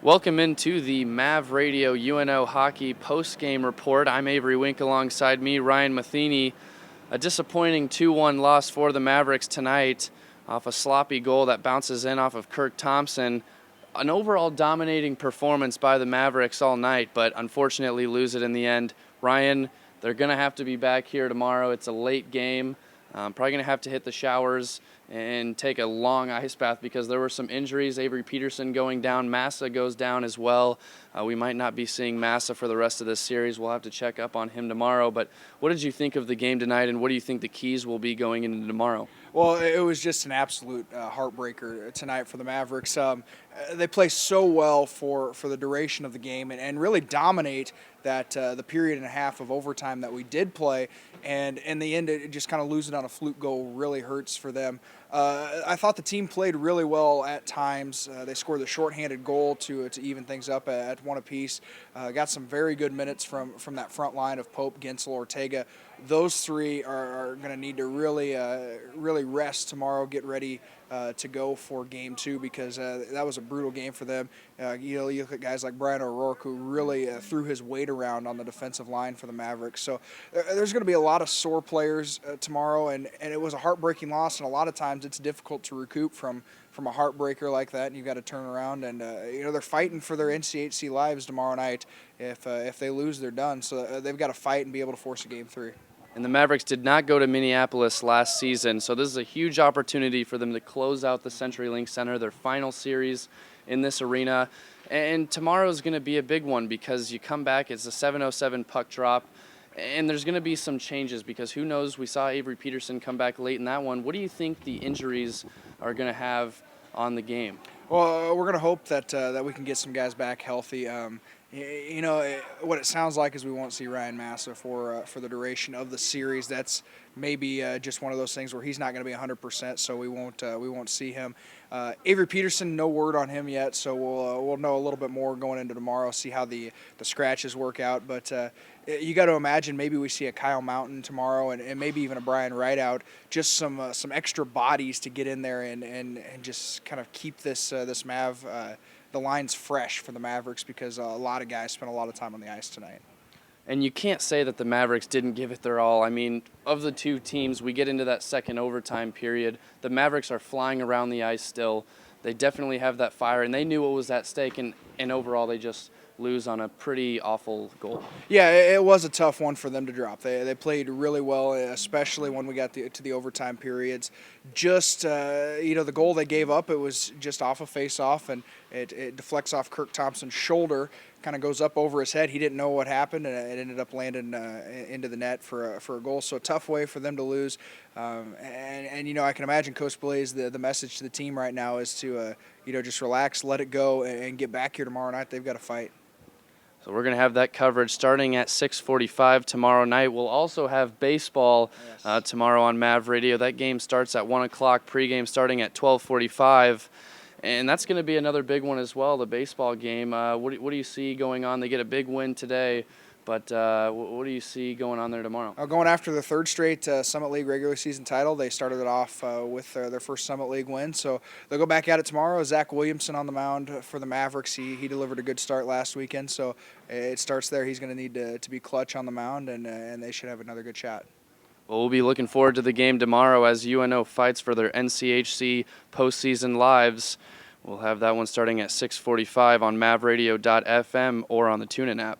Welcome into the Mav Radio UNO Hockey post-game report. I'm Avery Wink, alongside me, Ryan Matheny. A disappointing 2-1 loss for the Mavericks tonight off a sloppy goal that bounces in off of Kirk Thompson. An overall dominating performance by the Mavericks all night, but unfortunately lose it in the end. Ryan, they're going to have to be back here tomorrow. It's a late game. Probably going to have to hit the showers and take a long ice bath because there were some injuries. Avery Peterson going down. Massa goes down as well. We might not be seeing Massa for the rest of this series. We'll have to check up on him tomorrow. But what did you think of the game tonight, and what do you think the keys will be going into tomorrow? Well, it was just an absolute heartbreaker tonight for the Mavericks. They play so well for the duration of the game and really dominate that the period and a half of overtime that we did play. And in the end, it just kind of losing on a fluke goal really hurts for them. I thought the team played really well at times. They scored the shorthanded goal to even things up at one apiece. Got some very good minutes from that front line of Pope, Gensel, Ortega. Those three are going to need to really rest tomorrow, get ready to go for Game 2 because that was a brutal game for them. You look at guys like Brian O'Rourke, who really threw his weight around on the defensive line for the Mavericks. So there's going to be a lot of sore players tomorrow, and it was a heartbreaking loss, and a lot of times it's difficult to recoup from a heartbreaker like that, and you've got to turn around. And they're fighting for their NCHC lives tomorrow night. If they lose, they're done. So they've got to fight and be able to force a Game 3. And the Mavericks did not go to Minneapolis last season, so this is a huge opportunity for them to close out the CenturyLink Center, their final series in this arena. And tomorrow is going to be a big one because you come back, it's a 7:07 puck drop, and there's going to be some changes because who knows, we saw Avery Peterson come back late in that one. What do you think the injuries are going to have on the game? Well, we're going to hope that we can get some guys back healthy. What it sounds like is we won't see Ryan Massa for the duration of the series. That's maybe just one of those things where he's not going to be 100%, so we won't see him. Avery Peterson, no word on him yet, so we'll know a little bit more going into tomorrow. See how the scratches work out, but you got to imagine maybe we see a Kyle Mountain tomorrow, and maybe even a Brian Wright out. Just some extra bodies to get in there and just kind of keep this Mav. The line's fresh for the Mavericks because a lot of guys spent a lot of time on the ice tonight. And you can't say that the Mavericks didn't give it their all. I mean, of the two teams, we get into that second overtime period. The Mavericks are flying around the ice still. They definitely have that fire, and they knew what was at stake, and overall they just lose on a pretty awful goal. Yeah, it was a tough one for them to drop. They played really well, especially when we got to the overtime periods. Just, the goal they gave up, it was just off a face-off, and it deflects off Kirk Thompson's shoulder, kind of goes up over his head. He didn't know what happened, and it ended up landing into the net for a goal. So a tough way for them to lose. I can imagine Coach Blaze, the message to the team right now is to, just relax, let it go, and get back here tomorrow night. They've got to fight. So we're going to have that coverage starting at 6:45 tomorrow night. We'll also have baseball tomorrow on Mav Radio. That game starts at 1 o'clock, pregame starting at 12:45. And that's going to be another big one as well, the baseball game. What do you see going on? They get a big win today, but what do you see going on there tomorrow? Going after the third straight Summit League regular season title. They started it off with their first Summit League win, so they'll go back at it tomorrow. Zach Williamson on the mound for the Mavericks. He delivered a good start last weekend, so it starts there. He's going to need to be clutch on the mound, and they should have another good shot. Well, we'll be looking forward to the game tomorrow as UNO fights for their NCHC postseason lives. We'll have that one starting at 6:45 on mavradio.fm or on the TuneIn app.